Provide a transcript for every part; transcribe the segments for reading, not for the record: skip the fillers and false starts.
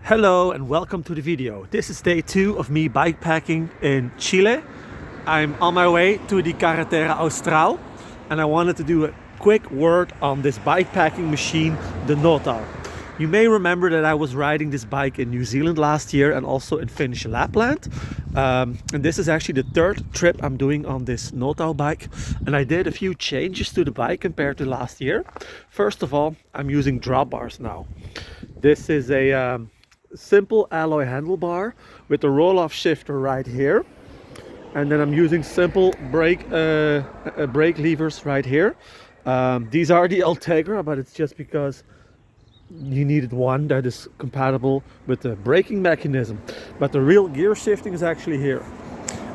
Hello and welcome to the video. This is day 2 of me bikepacking in Chile. I'm on my way to the Carretera Austral and I wanted to do a quick word on this bikepacking machine, the Nootau. You may remember that I was riding this bike in New Zealand last year and also in Finnish Lapland. And this is actually the third trip I'm doing on this Nootau bike. And I did a few changes to the bike compared to last year. First of all, I'm using drop bars now. This is a simple alloy handlebar with a roll-off shifter right here, and then I'm using simple brake levers right here. These are the Ultegra, but it's just because you needed one that is compatible with the braking mechanism, but the real gear shifting is actually here.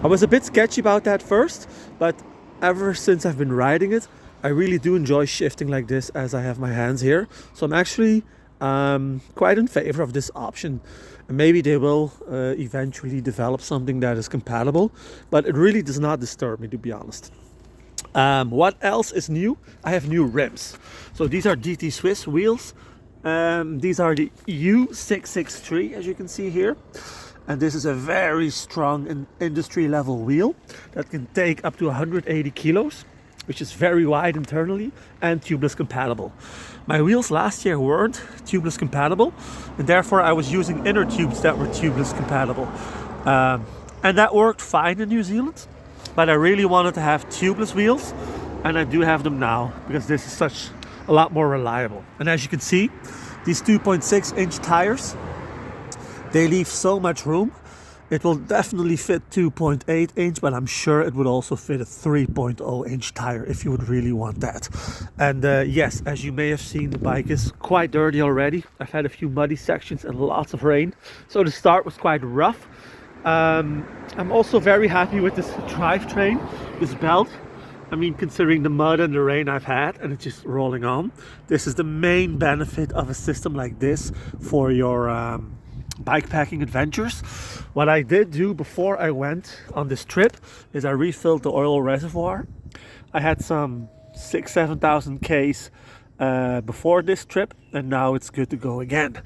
I was a bit sketchy about that first, but ever since I've been riding it, I really do enjoy shifting like this as I have my hands here. So I'm actually quite in favor of this option, and maybe they will eventually develop something that is compatible, but it really does not disturb me, to be honest. What else is new? I have new rims. So these are DT Swiss wheels. These are the U663, as you can see here, and this is a very strong industry level wheel that can take up to 180 kilos, which is very wide internally and tubeless compatible. My wheels last year weren't tubeless compatible, and therefore I was using inner tubes that were tubeless compatible. And that worked fine in New Zealand, but I really wanted to have tubeless wheels, and I do have them now because this is such a lot more reliable. And as you can see, these 2.6 inch tires, they leave so much room. It will definitely fit 2.8 inch, but I'm sure it would also fit a 3.0 inch tire if you would really want that. And yes, as you may have seen, the bike is quite dirty already. I've had a few muddy sections and lots of rain, so the start was quite rough. I'm also very happy with this drivetrain, this belt. I mean, considering the mud and the rain I've had, and it's just rolling on. This is the main benefit of a system like this for your bikepacking adventures. What I did do before I went on this trip is I refilled the oil reservoir. I had some 6,000-7,000 Ks before this trip, and now it's good to go again.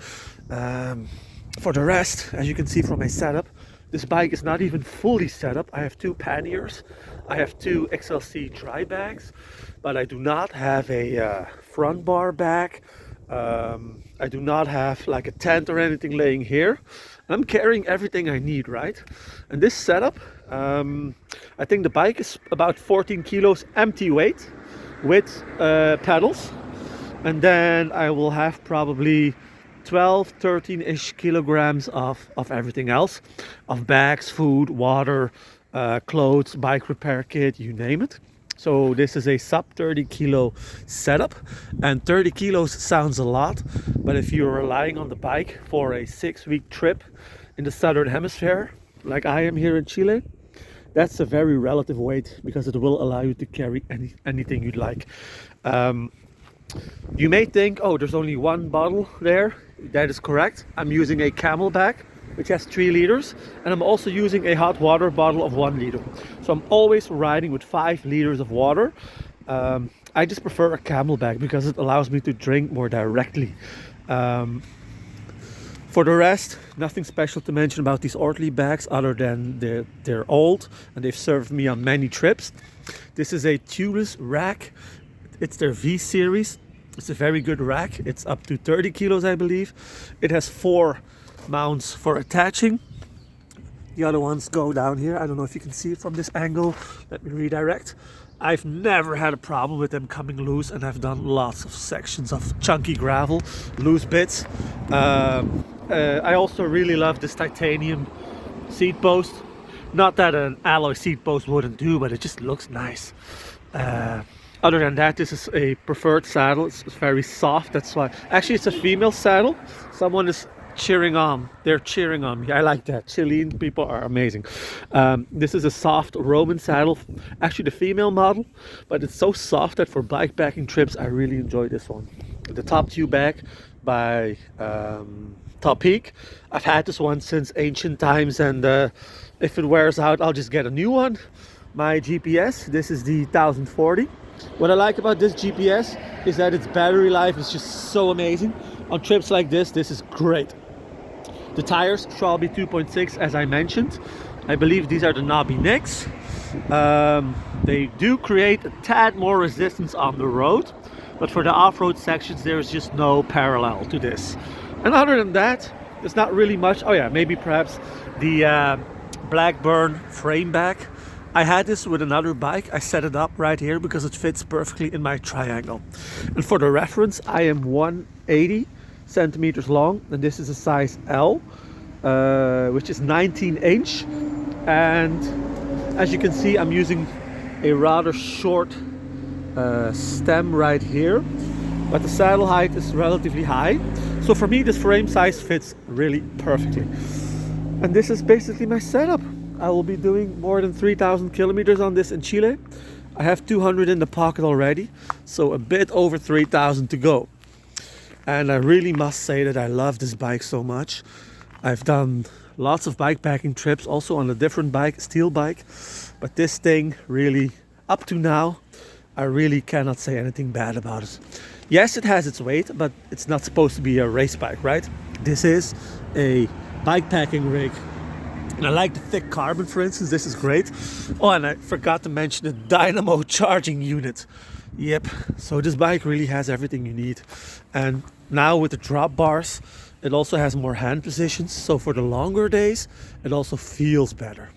For the rest, as you can see from my setup, this bike is not even fully set up. I have 2 panniers, I have 2 XLC dry bags, but I do not have a front bar bag. I do not have like a tent or anything laying here. I'm carrying everything I need, right? And this setup, I think the bike is about 14 kilos empty weight with pedals. And then I will have probably 12, 13-ish kilograms of everything else. Of bags, food, water, clothes, bike repair kit, you name it. So this is a sub 30 kilo setup, and 30 kilos sounds a lot, but if you're relying on the bike for a 6-week trip in the southern hemisphere, like I am here in Chile, that's a very relative weight because it will allow you to carry anything you'd like. You may think, oh, there's only one bottle there. That is correct. I'm using a Camelback, which has 3 liters, and I'm also using a hot water bottle of 1 liter. So I'm always riding with 5 liters of water. I just prefer a Camelback because it allows me to drink more directly. For the rest, nothing special to mention about these Ortlieb bags other than they're old and they've served me on many trips. This is a tubeless rack. It's their V series. It's a very good rack. It's up to 30 kilos, I believe. It has 4 mounts for attaching. The other ones go down here. I don't know if you can see it from this angle. Let me redirect. I've never had a problem with them coming loose, and I've done lots of sections of chunky gravel, loose bits. I also really love this titanium seat post. Not that an alloy seat post wouldn't do, but it just looks nice. Other than that, this is a preferred saddle. It's very soft. That's why. Actually, it's a female saddle. Someone is cheering on. They're cheering on me. I like that. Chilean people are amazing. This is a soft Roman saddle. Actually, the female model, but it's so soft that for bikepacking trips, I really enjoy this one. The Top 2 bag by Top Peak. I've had this one since ancient times, and if it wears out, I'll just get a new one. My GPS. This is the 1040. What I like about this GPS is that its battery life is just so amazing. On trips like this is great. The tires shall be 2.6 as I mentioned. I believe these are the knobby Nicks. They do create a tad more resistance on the road, but for the off-road sections there is just no parallel to this. And other than that, there's not really much. Oh yeah, maybe perhaps the Blackburn frame back. I had this with another bike. I set it up right here because it fits perfectly in my triangle. And for the reference, I am 180 centimeters long, and this is a size L, which is 19 inch. And as you can see, I'm using a rather short stem right here, but the saddle height is relatively high. So for me, this frame size fits really perfectly. And this is basically my setup. I will be doing more than 3,000 kilometers on this in Chile. I have 200 in the pocket already, so a bit over 3,000 to go. And I really must say that I love this bike so much. I've done lots of bikepacking trips, also on a different bike, steel bike. But this thing really, up to now, I really cannot say anything bad about it. Yes, it has its weight, but it's not supposed to be a race bike, right? This is a bikepacking rig. And I like the thick carbon, for instance. This is great. Oh, and I forgot to mention the dynamo charging unit. Yep, so this bike really has everything you need. And now with the drop bars, it also has more hand positions. So for the longer days, it also feels better.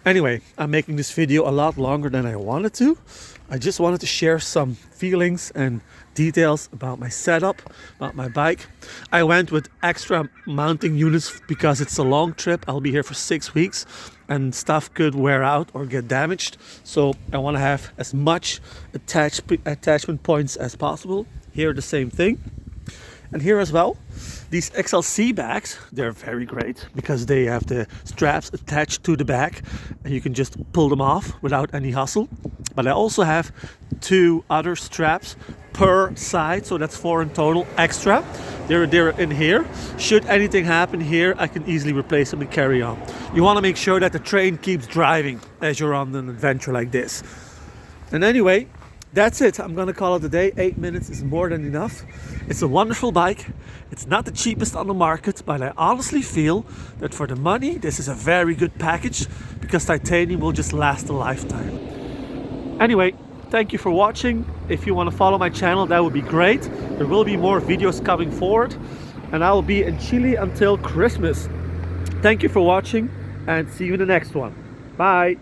Anyway, I'm making this video a lot longer than I wanted to. I just wanted to share some feelings and details about my setup, about my bike. I went with extra mounting units because it's a long trip. I'll be here for 6 weeks and stuff could wear out or get damaged. So I want to have as much attachment points as possible. Here the same thing. And here as well, these XLC bags, they're very great because they have the straps attached to the back and you can just pull them off without any hustle. But I also have 2 other straps per side, so that's 4 in total extra. They're in here. Should anything happen here, I can easily replace them and carry on. You want to make sure that the train keeps driving as you're on an adventure like this. And anyway, that's it. I'm gonna call it a day. 8 minutes is more than enough. It's a wonderful bike. It's not the cheapest on the market, but I honestly feel that for the money, this is a very good package because titanium will just last a lifetime. Anyway, thank you for watching. If you want to follow my channel, that would be great. There will be more videos coming forward, and I will be in Chile until Christmas. Thank you for watching, and see you in the next one. Bye.